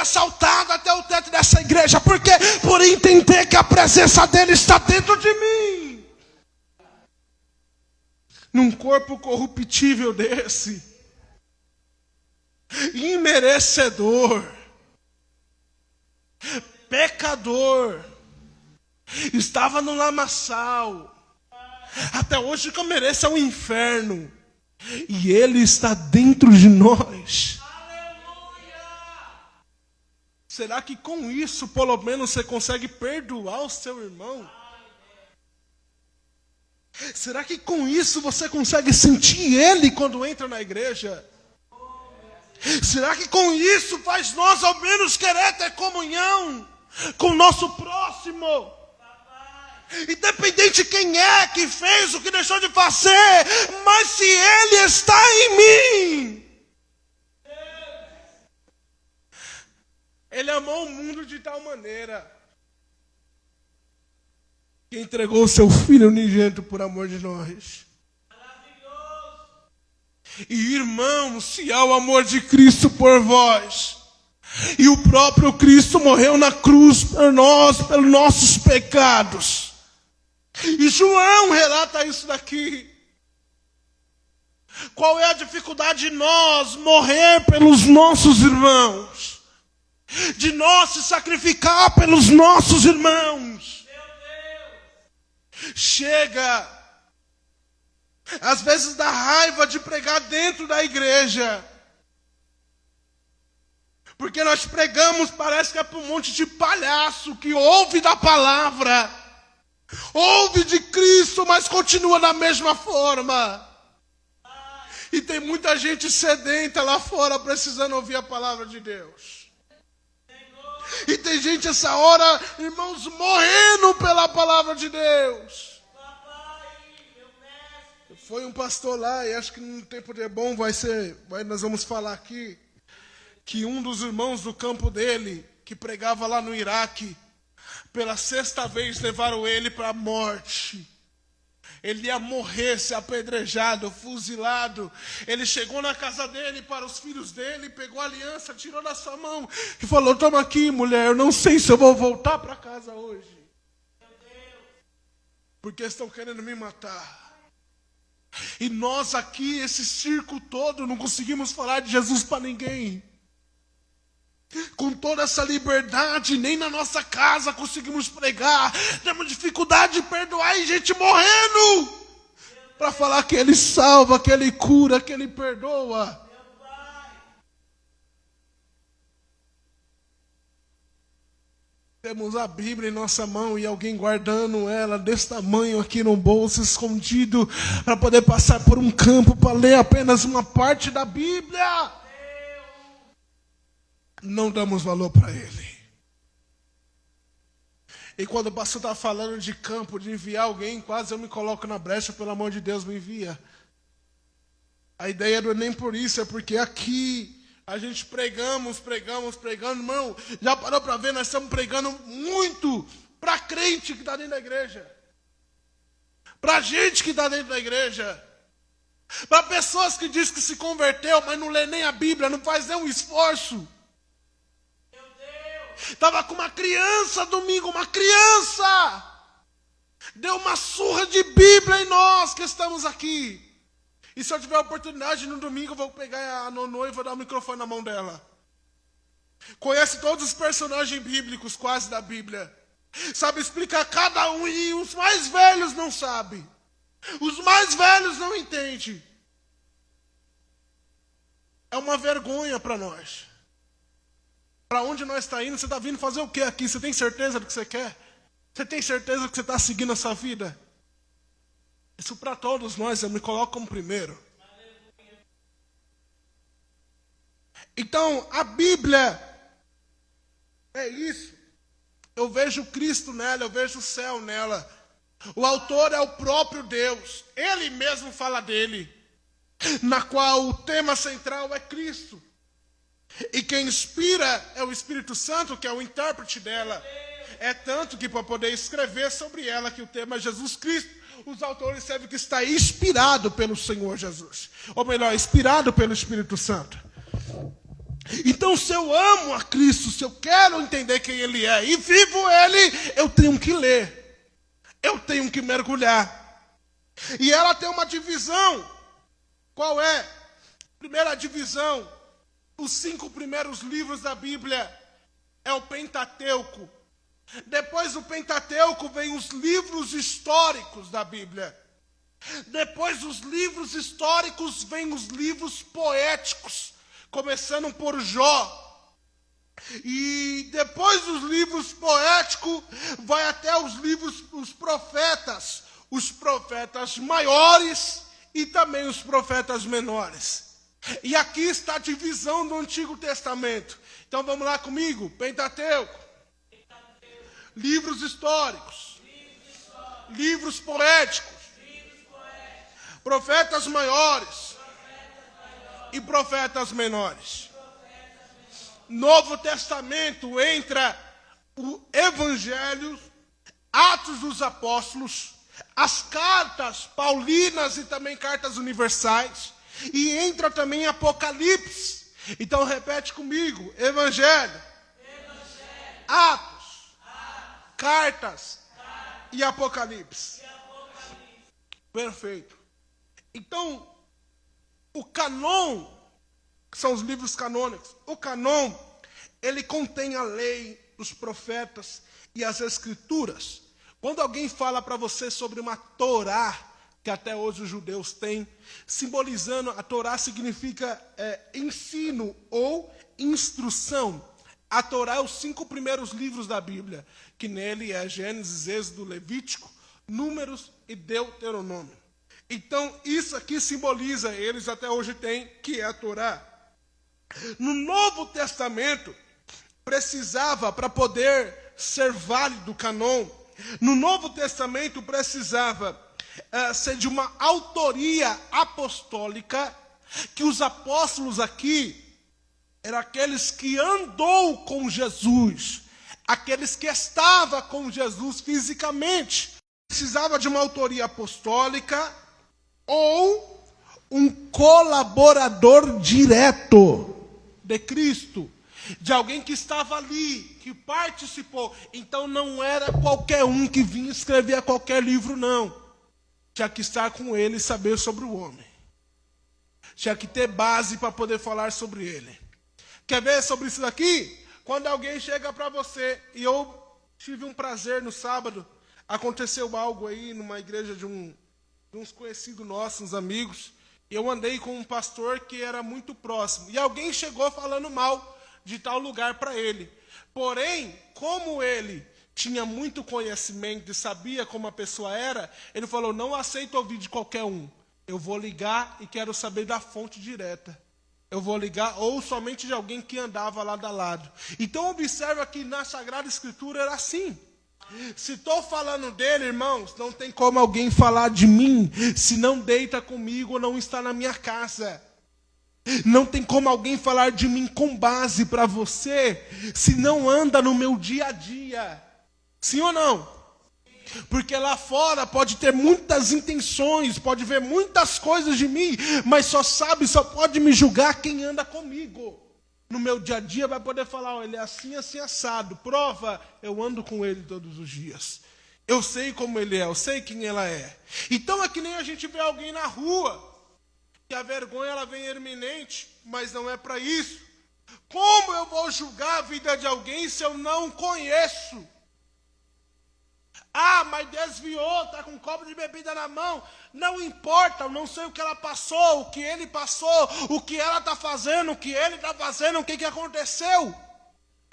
saltado até o teto dessa igreja. Por quê? Por entender que a presença dele está dentro de mim. Num corpo corruptível desse, imerecedor, pecador, estava no lamaçal. Até hoje que eu mereço é um inferno. E ele está dentro de nós. Será que com isso, pelo menos, você consegue perdoar o seu irmão? Será que com isso você consegue sentir ele quando entra na igreja? Será que com isso faz nós ao menos querer ter comunhão com o nosso próximo? Independente quem é que fez o que deixou de fazer, mas se ele está em mim, ele amou o mundo de tal maneira que entregou o seu Filho unigênito por amor de nós. E irmãos, se há o amor de Cristo por vós, e o próprio Cristo morreu na cruz por nós, pelos nossos pecados. E João relata isso daqui. Qual é a dificuldade de nós morrer pelos nossos irmãos? De nós se sacrificar pelos nossos irmãos? Chega, às vezes dá raiva de pregar dentro da igreja, porque nós pregamos, parece que é para um monte de palhaço que ouve da palavra, ouve de Cristo, mas continua da mesma forma. E tem muita gente sedenta lá fora precisando ouvir a palavra de Deus. E tem gente essa hora, irmãos, morrendo pela palavra de Deus. Foi um pastor lá, e acho que no tempo de bom nós vamos falar aqui, que um dos irmãos do campo dele, que pregava lá no Iraque, pela 6ª vez levaram ele para a morte. Ele ia morrer, ser apedrejado, fuzilado. Ele chegou na casa dele para os filhos dele, pegou a aliança, tirou da sua mão e falou: toma aqui, mulher, eu não sei se eu vou voltar para casa hoje, porque estão querendo me matar. E nós aqui, esse circo todo, não conseguimos falar de Jesus para ninguém. Com toda essa liberdade, nem na nossa casa conseguimos pregar. Temos dificuldade de perdoar e gente morrendo para falar que Ele salva, que Ele cura, que Ele perdoa. Temos a Bíblia em nossa mão e alguém guardando ela desse tamanho aqui no bolso, escondido, para poder passar por um campo para ler apenas uma parte da Bíblia. Não damos valor para ele. E quando o pastor está falando de campo, de enviar alguém, quase eu me coloco na brecha, pelo amor de Deus, me envia. A ideia não é nem por isso, é porque aqui a gente pregamos, irmão, já parou para ver, nós estamos pregando muito para crente que está dentro da igreja, para gente que está dentro da igreja, para pessoas que dizem que se converteu, mas não lê nem a Bíblia, não faz nenhum esforço. Estava com uma criança domingo, uma criança deu uma surra de Bíblia em nós que estamos aqui. E se eu tiver oportunidade no domingo, eu vou pegar a Nonô e vou dar o microfone na mão dela. Conhece todos os personagens bíblicos quase da Bíblia, sabe explicar cada um, e os mais velhos não sabem, os mais velhos não entendem. É uma vergonha para nós. Para onde nós está indo? Você está vindo fazer o que aqui? Você tem certeza do que você quer? Você tem certeza que você está seguindo a sua vida? Isso para todos nós, eu me coloco como primeiro. Então, a Bíblia é isso. Eu vejo Cristo nela, eu vejo o céu nela. O autor é o próprio Deus. Ele mesmo fala dele. Na qual o tema central é Cristo. E quem inspira é o Espírito Santo, que é o intérprete dela. É tanto que para poder escrever sobre ela, que o tema é Jesus Cristo, os autores sabem que está inspirado pelo Senhor Jesus. Ou melhor, inspirado pelo Espírito Santo. Então, se eu amo a Cristo, se eu quero entender quem Ele é e vivo Ele, eu tenho que ler. Eu tenho que mergulhar. E ela tem uma divisão. Qual é? Primeira divisão. Os 5 primeiros livros da Bíblia é o Pentateuco. Depois do Pentateuco vem os livros históricos da Bíblia. Depois dos livros históricos vem os livros poéticos, começando por Jó. E depois dos livros poéticos vai até os livros dos profetas. Os profetas maiores e também os profetas menores. E aqui está a divisão do Antigo Testamento. Então vamos lá comigo. Pentateuco. Livros históricos. Livros poéticos. Profetas maiores. E profetas menores. Novo Testamento entra o Evangelho, Atos dos Apóstolos, as cartas paulinas e também cartas universais. E entra também Apocalipse. Então repete comigo. Evangelho. Atos. Cartas. E Apocalipse. Perfeito. Então, o canon, que são os livros canônicos, o canon, ele contém a lei, os profetas e as escrituras. Quando alguém fala para você sobre uma Torá, que até hoje os judeus têm, simbolizando, a Torá significa ensino ou instrução. A Torá é os 5 primeiros livros da Bíblia, que nele é Gênesis, Êxodo, Levítico, Números e Deuteronômio. Então, isso aqui simboliza, eles até hoje têm, que é a Torá. No Novo Testamento, precisava, para poder ser válido o canon, no Novo Testamento precisava ser de uma autoria apostólica, que os apóstolos aqui eram aqueles que andou com Jesus, aqueles que estavam com Jesus fisicamente. Precisava de uma autoria apostólica ou um colaborador direto de Cristo, de alguém que estava ali, que participou. Então não era qualquer um que vinha escrever qualquer livro, não. Tinha que estar com ele e saber sobre o homem. Tinha que ter base para poder falar sobre ele. Quer ver sobre isso daqui? Quando alguém chega para você, e eu tive um prazer no sábado, aconteceu algo aí numa igreja de uns conhecidos nossos, uns amigos, e eu andei com um pastor que era muito próximo, e alguém chegou falando mal de tal lugar para ele. Porém, como ele tinha muito conhecimento e sabia como a pessoa era, ele falou, não aceito ouvir de qualquer um. Eu vou ligar e quero saber da fonte direta. Eu vou ligar ou somente de alguém que andava lado a lado. Então observa que na Sagrada Escritura era assim. Se estou falando dele, irmãos, não tem como alguém falar de mim se não deita comigo ou não está na minha casa. Não tem como alguém falar de mim com base para você se não anda no meu dia a dia. Sim ou não? Porque lá fora pode ter muitas intenções, pode ver muitas coisas de mim, mas só pode me julgar quem anda comigo. No meu dia a dia vai poder falar, ele é assim, assim, assado. Prova, eu ando com ele todos os dias. Eu sei como ele é, eu sei quem ela é. Então é que nem a gente vê alguém na rua, que a vergonha ela vem iminente, mas não é para isso. Como eu vou julgar a vida de alguém se eu não conheço? Ah, mas desviou, está com um copo de bebida na mão. Não importa, eu não sei o que ela passou, o que ele passou, o que ela está fazendo, o que ele está fazendo, o que aconteceu.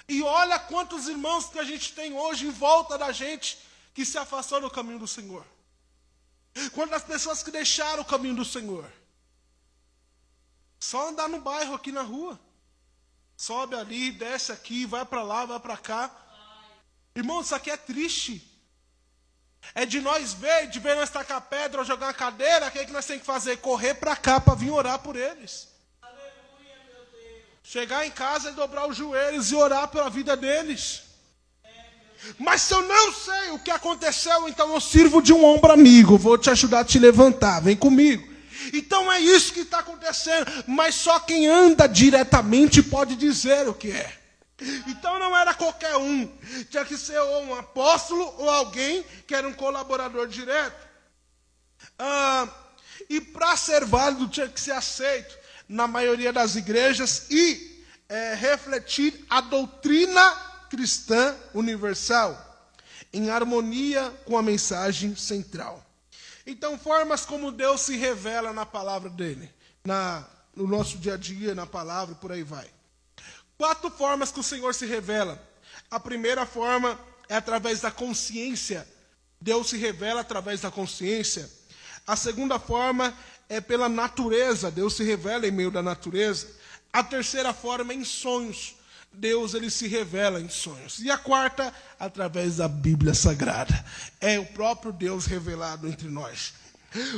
E olha quantos irmãos que a gente tem hoje em volta da gente que se afastou do caminho do Senhor. Quantas pessoas que deixaram o caminho do Senhor. Só andar no bairro aqui na rua. Sobe ali, desce aqui, vai para lá, vai para cá. Irmão, isso aqui é triste. É de nós ver, de ver nós tacar pedra ou jogar uma cadeira, o que nós temos que fazer? Correr para cá para vir orar por eles. Aleluia, meu Deus. Chegar em casa e dobrar os joelhos e orar pela vida deles. Mas se eu não sei o que aconteceu, então eu sirvo de um ombro amigo. Vou te ajudar a te levantar, vem comigo. Então é isso que está acontecendo, mas só quem anda diretamente pode dizer o que é. Então não era qualquer um, tinha que ser ou um apóstolo ou alguém que era um colaborador direto. E para ser válido tinha que ser aceito na maioria das igrejas e refletir a doutrina cristã universal, em harmonia com a mensagem central. Então, formas como Deus se revela na palavra dele, no nosso dia a dia, na palavra, por aí vai. 4 formas que o Senhor se revela. A primeira forma é através da consciência. Deus se revela através da consciência. A segunda forma é pela natureza. Deus se revela em meio da natureza. A terceira forma é em sonhos. Deus ele se revela em sonhos. E a quarta, através da Bíblia Sagrada. É o próprio Deus revelado entre nós.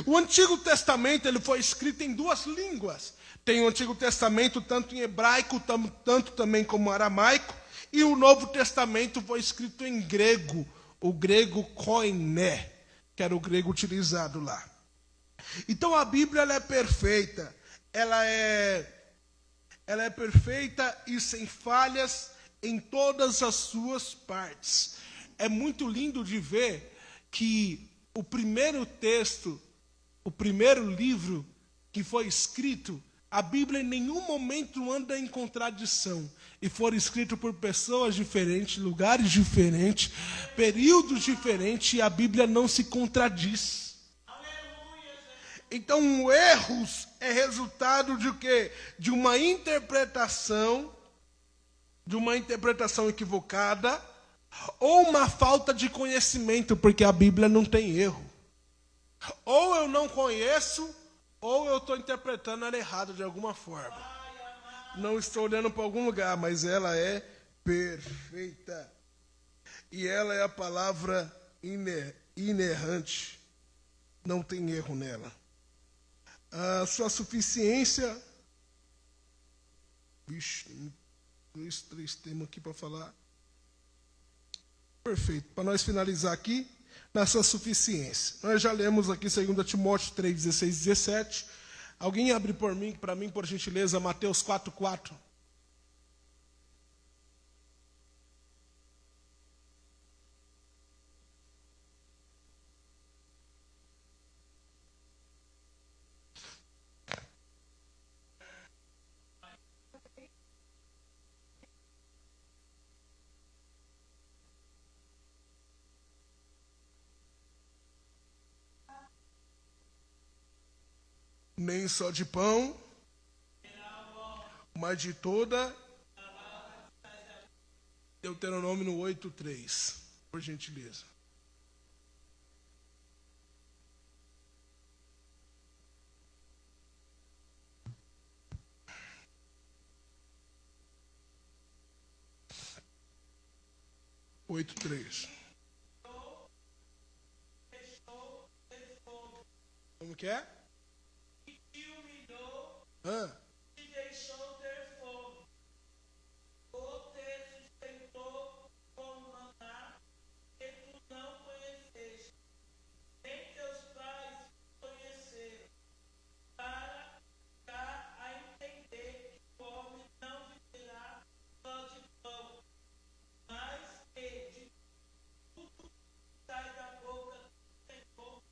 O Antigo Testamento ele foi escrito em 2 línguas. Tem o Antigo Testamento tanto em hebraico, tanto também como aramaico. E o Novo Testamento foi escrito em grego, o grego koiné, que era o grego utilizado lá. Então a Bíblia ela é perfeita. Ela é perfeita e sem falhas em todas as suas partes. É muito lindo de ver que o primeiro texto, o primeiro livro que foi escrito, a Bíblia em nenhum momento anda em contradição. E foi escrito por pessoas diferentes, lugares diferentes, períodos diferentes, e a Bíblia não se contradiz. Então, erros é resultado de quê? De uma interpretação equivocada, ou uma falta de conhecimento, porque a Bíblia não tem erro. Ou eu não conheço, ou eu estou interpretando ela errado de alguma forma. Não estou olhando para algum lugar, mas ela é perfeita. E ela é a palavra inerrante. Não tem erro nela. A sua suficiência. Vixe, tem 2, 3 temas aqui para falar. Perfeito. Para nós finalizar aqui, na sua suficiência. Nós já lemos aqui 2 Timóteo 3, 16 e 17. Alguém abre para mim, por gentileza, Mateus 4, 4. Nem só de pão, mas de toda. Deuteronômio no 8:3, por gentileza. Oito, 3. Como que é? Te deixou ter fome, ou te sustentou com maná que tu não conheceste, nem teus pais conheceram, para dar a entender que o homem não viverá só de pão, mas que de tudo que sai da boca do Senhor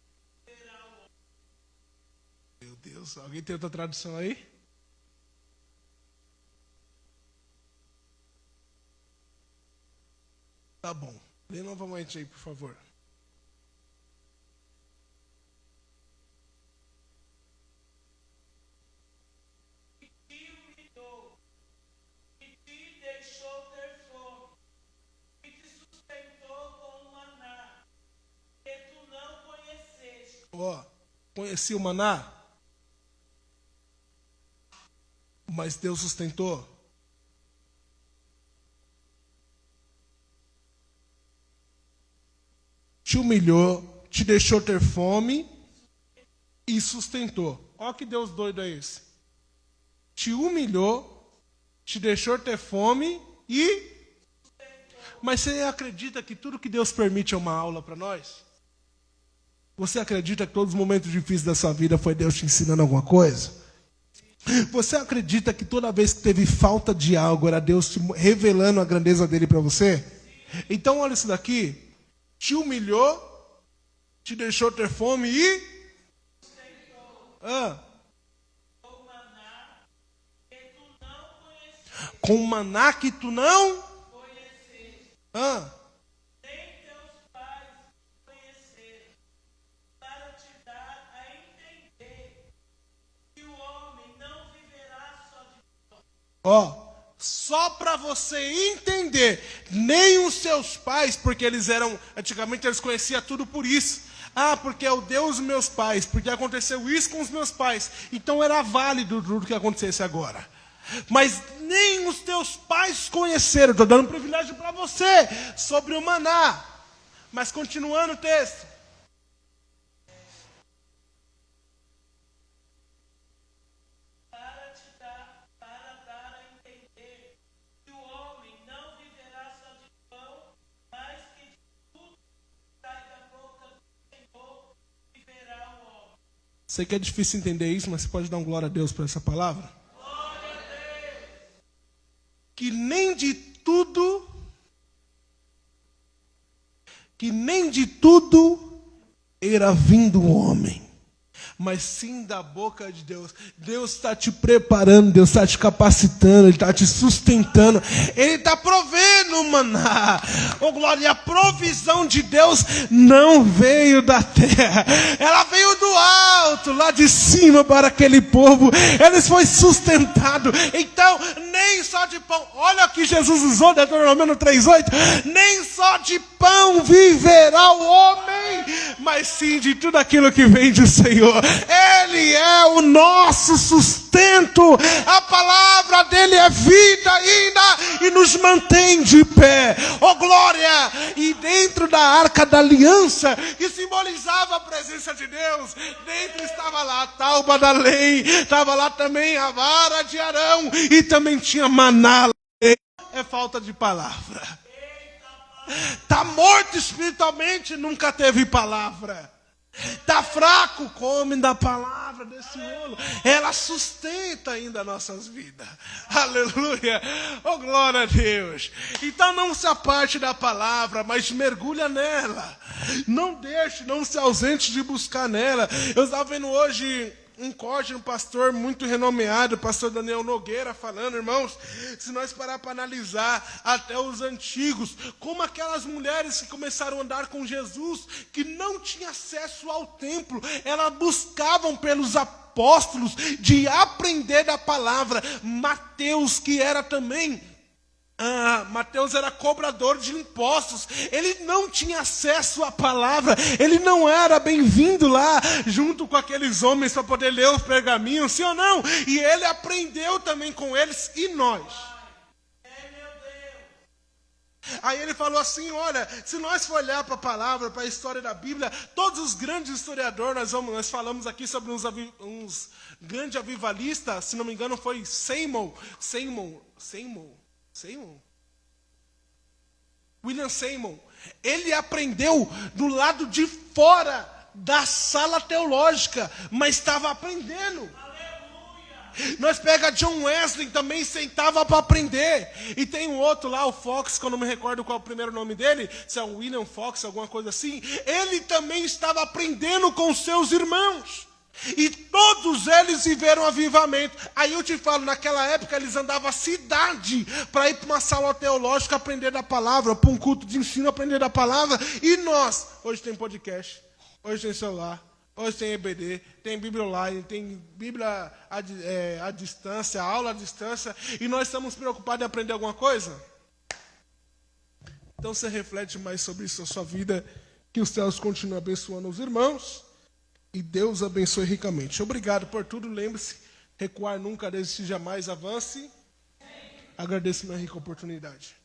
viverá o homem. Meu Deus, alguém tem outra tradução aí? Tá bom. Lê novamente aí, por favor. E te humilhou, e te deixou ter fome, e te sustentou com maná, que tu não conheceste. Conheci o maná, mas Deus sustentou. Te humilhou, te deixou ter fome e sustentou. Olha que Deus doido é esse. Te humilhou, te deixou ter fome e... Mas você acredita que tudo que Deus permite é uma aula para nós? Você acredita que todos os momentos difíceis da sua vida foi Deus te ensinando alguma coisa? Você acredita que toda vez que teve falta de algo, era Deus te revelando a grandeza dele para você? Então olha isso daqui. Te humilhou, te deixou ter fome e... Com maná que tu não... Nem teus pais conheceram, para te dar a entender que o homem não viverá só de pão. Só para você entender, nem os seus pais, porque eles eram, antigamente eles conheciam tudo por isso. Porque é o Deus dos meus pais, porque aconteceu isso com os meus pais. Então era válido tudo que acontecesse agora. Mas nem os teus pais conheceram. Estou dando um privilégio para você sobre o maná. Mas continuando o texto. Para dar a entender que o homem não viverá só de pão, mas que de tudo que sai da boca do Senhor viverá o homem. Sei que é difícil entender isso, mas você pode dar um glória a Deus por essa palavra? Glória a Deus. Que nem de tudo era vindo o homem, mas sim da boca de Deus. Deus está te preparando, Deus está te capacitando, Ele está te sustentando, Ele está provendo, maná. Glória, e a provisão de Deus não veio da terra, ela veio do alto, lá de cima para aquele povo. Eles foi sustentado. Então, nem só de pão, olha o que Jesus usou, Deuteronômio 3:8, nem só de pão viverá o homem, mas sim de tudo aquilo que vem do Senhor. Ele é o nosso sustento. A palavra dele é vida ainda e nos mantém de pé. Glória! E dentro da arca da aliança, que simbolizava a presença de Deus, dentro estava lá a tábua da lei, estava lá também a vara de Arão e também tinha maná. É falta de palavra. Está morto espiritualmente, nunca teve palavra. Está fraco, come da palavra desse rolo. Ela sustenta ainda nossas vidas. Aleluia. Glória a Deus. Então não se aparte da palavra, mas mergulha nela. Não se ausente de buscar nela. Eu estava vendo hoje um corte de um pastor muito renomeado, o pastor Daniel Nogueira, falando, irmãos, se nós parar para analisar até os antigos, como aquelas mulheres que começaram a andar com Jesus, que não tinham acesso ao templo, elas buscavam pelos apóstolos de aprender da palavra. Mateus, que era também... Mateus era cobrador de impostos, ele não tinha acesso à palavra, ele não era bem-vindo lá junto com aqueles homens para poder ler os pergaminhos, sim ou não? E ele aprendeu também com eles. E nós? Aí ele falou assim, olha, se nós for olhar para a palavra, para a história da Bíblia, todos os grandes historiadores, nós falamos aqui sobre uns grandes avivalistas, se não me engano foi William Seymour. Ele aprendeu do lado de fora da sala teológica, mas estava aprendendo. Aleluia. Nós pega John Wesley, também sentava para aprender. E tem um outro lá, o Fox, que eu não me recordo qual é o primeiro nome dele, se é o William Fox, alguma coisa assim. Ele também estava aprendendo com seus irmãos. E todos eles viveram avivamento. Aí eu te falo, naquela época eles andavam a cidade para ir para uma sala teológica aprender da palavra, para um culto de ensino aprender da palavra. E nós, hoje tem podcast, hoje tem celular, hoje tem EBD, tem Bíblia online, tem Bíblia à distância, aula à distância, e nós estamos preocupados em aprender alguma coisa? Então você reflete mais sobre isso na sua vida, que os céus continuem abençoando os irmãos. E Deus abençoe ricamente. Obrigado por tudo. Lembre-se, recuar nunca, desistir jamais, avance. Agradeço minha rica oportunidade.